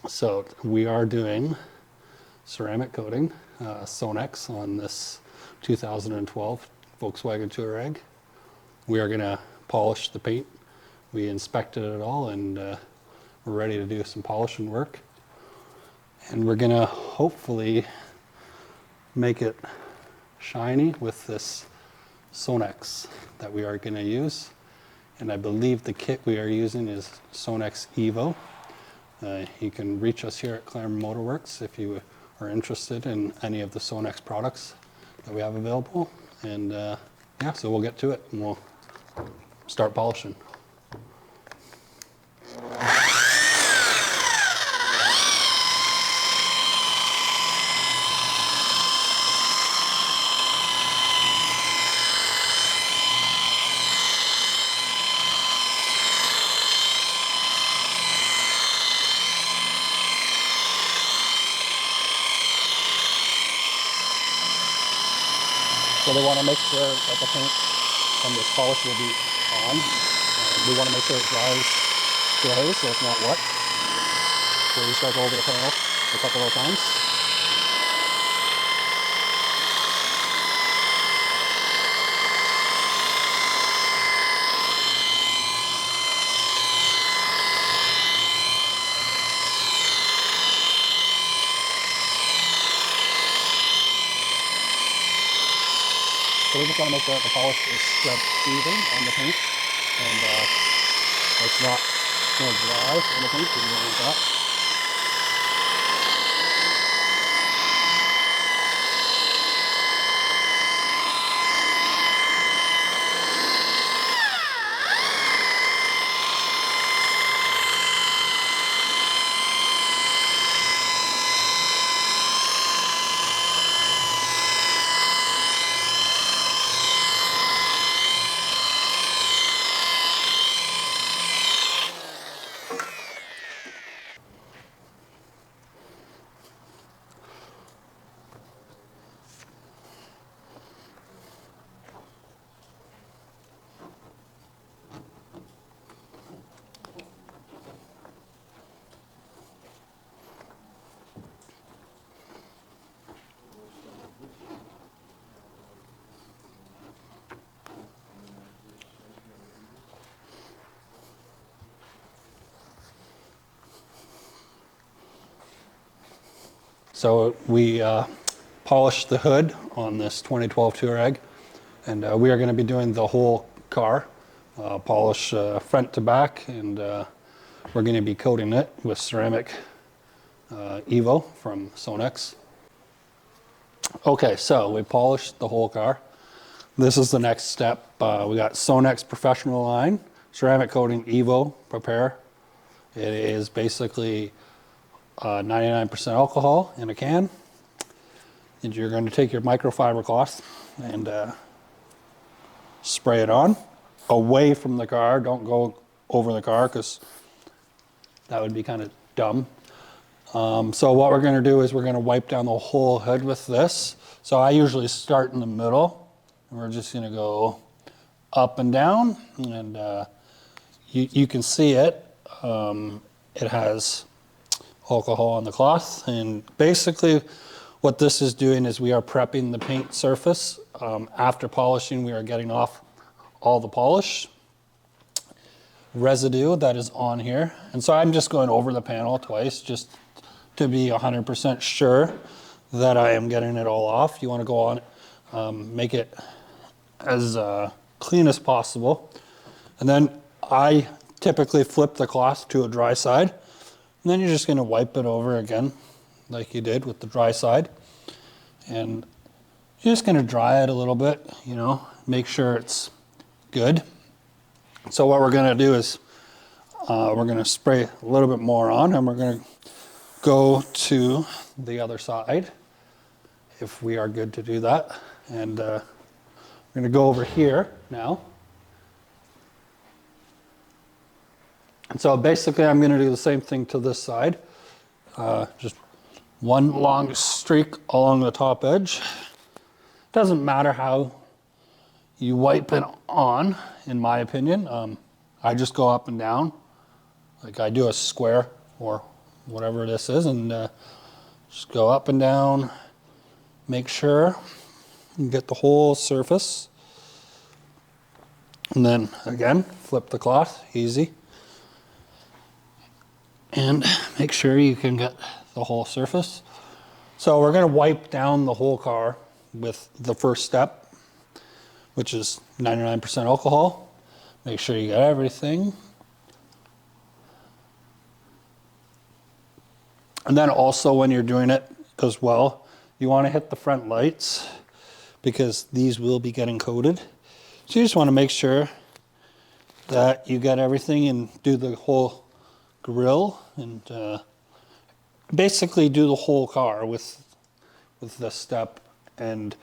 So we are doing ceramic coating, Sonax, on this 2012 Volkswagen Touareg. We are going to polish the paint. We inspected it all, and we're ready to do some polishing work. And we're going to hopefully make it shiny with this Sonax that we are going to use. And I believe the kit we are using is Sonax Evo. You can reach us here at Claremont Motor Works if you are interested in any of the Sonax products that we have available. And yeah, so we'll get to it and we'll start polishing. So they want to make sure that the paint from this polish will be on. We want to make sure it dries so it's not wet. So we start over the panel a couple of times. So we just want to make sure that the polish is spread even on the paint, and it's not going to dry on the paint. We don't want that. So we polished the hood on this 2012 Touareg, and we are going to be doing the whole car, polish front to back, and we're going to be coating it with ceramic Evo from Sonax. Okay, so we polished the whole car. This is the next step. We got Sonax Professional Line Ceramic Coating Evo Prepare. It is basically 99% alcohol in a can, and you're going to take your microfiber cloth and spray it on away from the car. Don't go over the car because that would be kind of dumb. So what we're going to do is we're going to wipe down the whole hood with this. So I usually start in the middle, and we're just going to go up and down, and you can see it. It has alcohol on the cloth, and basically what this is doing is we are prepping the paint surface. After polishing, we are getting off all the polish residue that is on here, and so I'm just going over the panel twice just to be 100% sure that I am getting it all off. You want to go on, make it as clean as possible, and then I typically flip the cloth to a dry side. And then you're just going to wipe it over again like you did with the dry side. And you're just going to dry it a little bit, you know, make sure it's good. So what we're going to do is we're going to spray a little bit more on, and we're going to go to the other side if we are good to do that. And we're going to go over here now. And so basically I'm going to do the same thing to this side. Just one long streak along the top edge. Doesn't matter how you wipe it on, in my opinion. I just go up and down. Like I do a square or whatever this is, and just go up and down, make sure you get the whole surface. And then again, flip the cloth, easy. And make sure you can get the whole surface. So we're gonna wipe down the whole car with the first step, which is 99% alcohol. Make sure you get everything. And then also when you're doing it as well, you wanna hit the front lights because these will be getting coated. So you just want to make sure that you get everything and do the whole grill and basically do the whole car with this step, and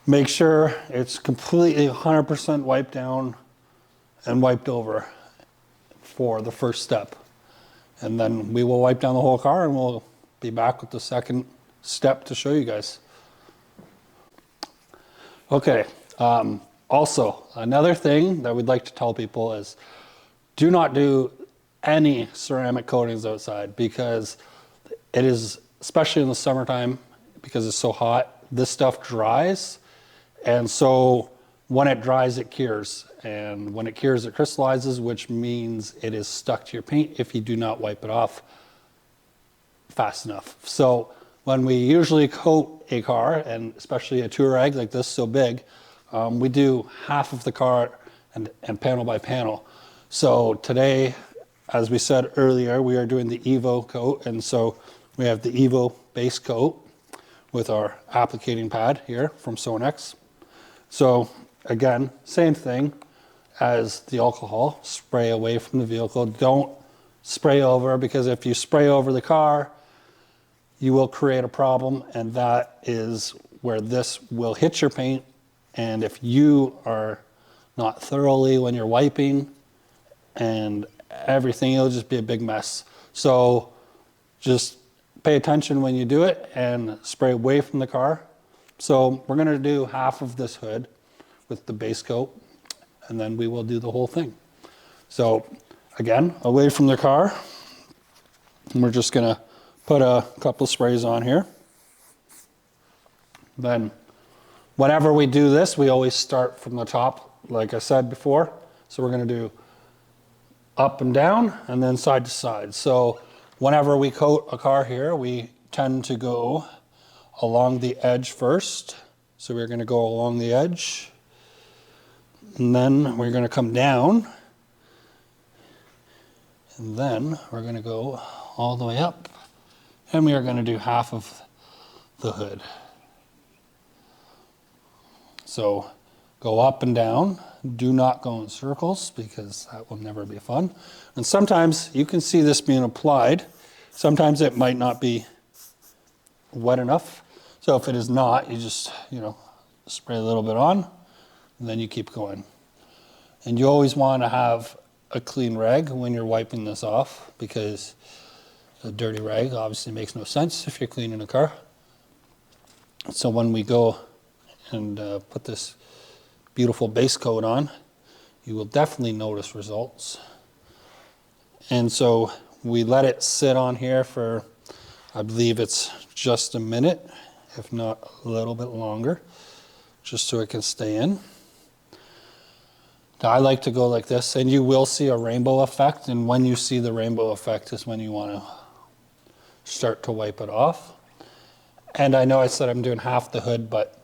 make sure it's completely 100% wiped down and wiped over for the first step. And then we will wipe down the whole car and we'll be back with the second step to show you guys. Okay. Also, another thing that we'd like to tell people is do not do any ceramic coatings outside, because it is, especially in the summertime, because it's so hot, this stuff dries. And so when it dries, it cures. And when it cures, it crystallizes, which means it is stuck to your paint if you do not wipe it off fast enough. So when we usually coat a car, and especially a Touareg like this so big, we do half of the car and panel by panel. So today, as we said earlier, we are doing the Evo coat, and so we have the Evo base coat with our applicating pad here from Sonax. So again, same thing as the alcohol, spray away from the vehicle. Don't spray over, because if you spray over the car, you will create a problem, and that is where this will hit your paint. And if you are not thoroughly when you're wiping and everything, it'll just be a big mess. So just pay attention when you do it and spray away from the car. So we're gonna do half of this hood with the base coat, and then we will do the whole thing. So again, away from the car, and we're just gonna put a couple sprays on here. Then whenever we do this, we always start from the top, like I said before. So we're gonna do up and down and then side to side. So whenever we coat a car here, we tend to go along the edge first. So we're gonna go along the edge, and then we're gonna come down, and then we're gonna go all the way up, and we are gonna do half of the hood. So go up and down. Do not go in circles, because that will never be fun. And sometimes you can see this being applied. Sometimes it might not be wet enough. So if it is not, you just, spray a little bit on, and then you keep going. And you always want to have a clean rag when you're wiping this off, because a dirty rag obviously makes no sense if you're cleaning a car. So when we go and put this beautiful base coat on, you will definitely notice results. And so we let it sit on here for, I believe it's just a minute, if not a little bit longer, just so it can stay in. Now I like to go like this, and you will see a rainbow effect, and when you see the rainbow effect is when you want to start to wipe it off. And I know I said I'm doing half the hood, but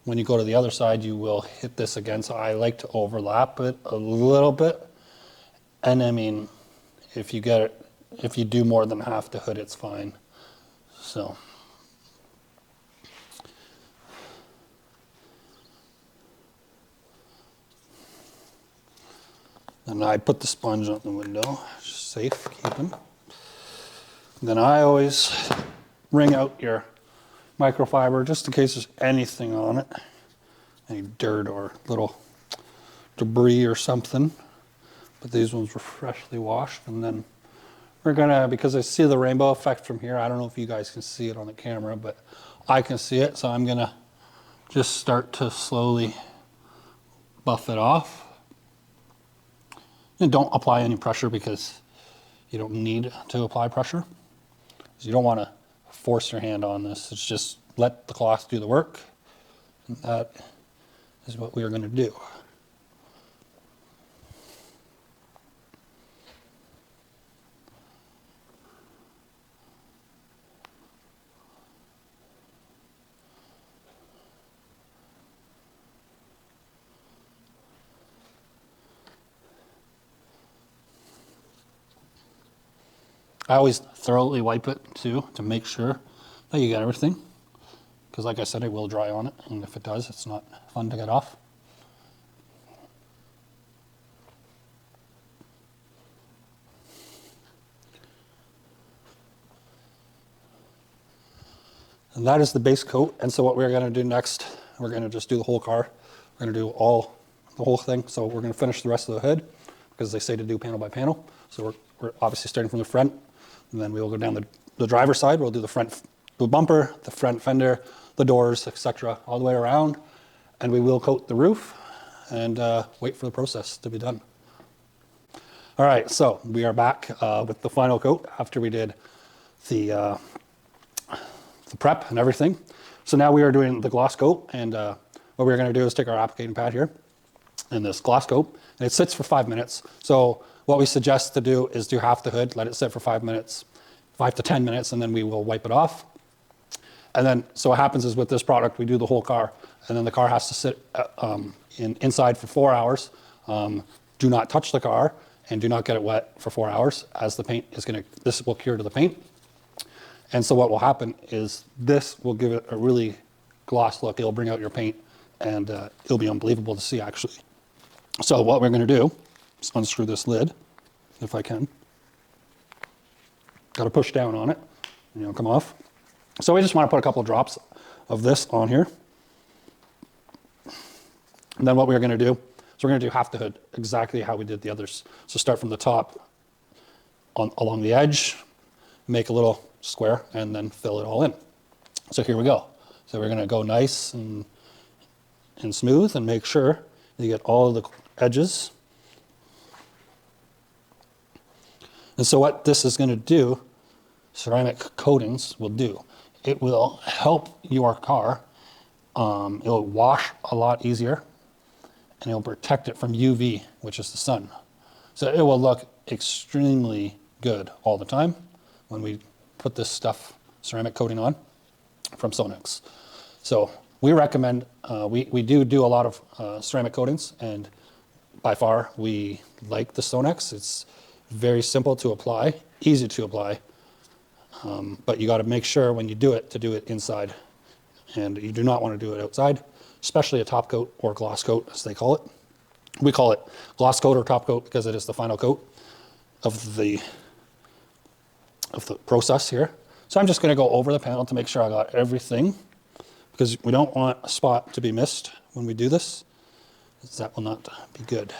when you go to the other side, you will hit this again. So I like to overlap it a little bit. And I mean, if you do more than half the hood, it's fine. So. And I put the sponge on the window, just safe keeping. Then I always wring out your microfiber just in case there's anything on it, any dirt or little debris or something. But these ones were freshly washed. And then we're gonna, because I see the rainbow effect from here, I don't know if you guys can see it on the camera, but I can see it. So I'm gonna just start to slowly buff it off. And don't apply any pressure, because You don't need to apply pressure. So you don't want to force your hand on this. It's just let the cloth do the work. And that is what we are going to do. I always thoroughly wipe it too to make sure that you get everything. Because like I said, it will dry on it, and if it does, it's not fun to get off. And that is the base coat. And so what we're going to do next, we're going to just do the whole car. We're going to do the whole thing. So we're going to finish the rest of the hood, because they say to do panel by panel. So we're obviously starting from the front, and then we will go down the driver's side. We'll do the bumper, the front fender, the doors, etc., all the way around. And we will coat the roof and wait for the process to be done. All right, so we are back with the final coat after we did the prep and everything. So now we are doing the gloss coat, and what we're going to do is take our applicating pad here and this gloss coat, and it sits for 5 minutes. So what we suggest to do is do half the hood, let it sit for 5 minutes, 5 to 10 minutes, and then we will wipe it off. And then, so what happens is with this product, we do the whole car, and then the car has to sit inside for 4 hours. Do not touch the car, and do not get it wet for 4 hours, as the paint is this will cure to the paint. And so what will happen is this will give it a really gloss look. It'll bring out your paint, and it'll be unbelievable to see, actually. So what we're going to do is unscrew this lid, if I can. Got to push down on it, and it'll come off. So we just want to put a couple of drops of this on here. And then what we're going to do is we're going to do half the hood, exactly how we did the others. So start from the top along the edge, make a little square, and then fill it all in. So here we go. So we're going to go nice and smooth and make sure you get all of the edges. And so what this is going to do, ceramic coatings will do, it will help your car. It'll wash a lot easier, and it'll protect it from UV, which is the sun. So it will look extremely good all the time when we put this ceramic coating on from Sonax. So we recommend, we do a lot of ceramic coatings, and by far we like the Sonax. It's very simple to apply, easy to apply, but you got to make sure when you do it to do it inside, and you do not want to do it outside, especially a top coat or gloss coat, as they call it. We call it gloss coat or top coat because it is the final coat of the process here. So I'm just going to go over the panel to make sure I got everything, because we don't want a spot to be missed when we do this, because that will not be good.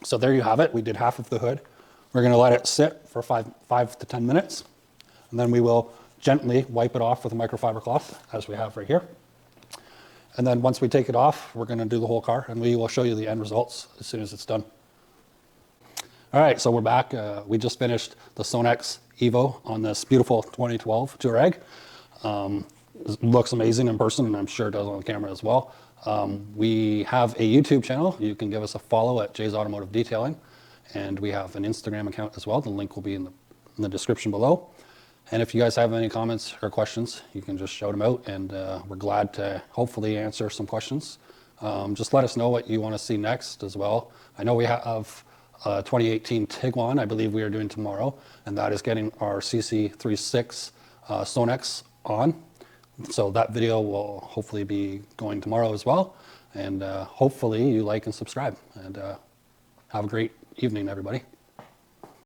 So there you have it. We did half of the hood. We're going to let it sit for 5 to 10 minutes, and then we will gently wipe it off with a microfiber cloth, as we have right here. And then once we take it off, we're going to do the whole car, and we will show you the end results as soon as it's done. All right, so we're back. We just finished the Sonax Evo on this beautiful 2012 Touareg. It looks amazing in person, and I'm sure it does on camera as well. We have a YouTube channel. You can give us a follow at Jay's Automotive Detailing, and we have an Instagram account as well. The link will be in the description below. And if you guys have any comments or questions, you can just shout them out, and we're glad to hopefully answer some questions. Just let us know what you want to see next as well. I know we have 2018 Tiguan, I believe we are doing tomorrow, and that is getting our CC36 Sonax on. So that video will hopefully be going tomorrow as well. And hopefully you like and subscribe. And have a great evening, everybody.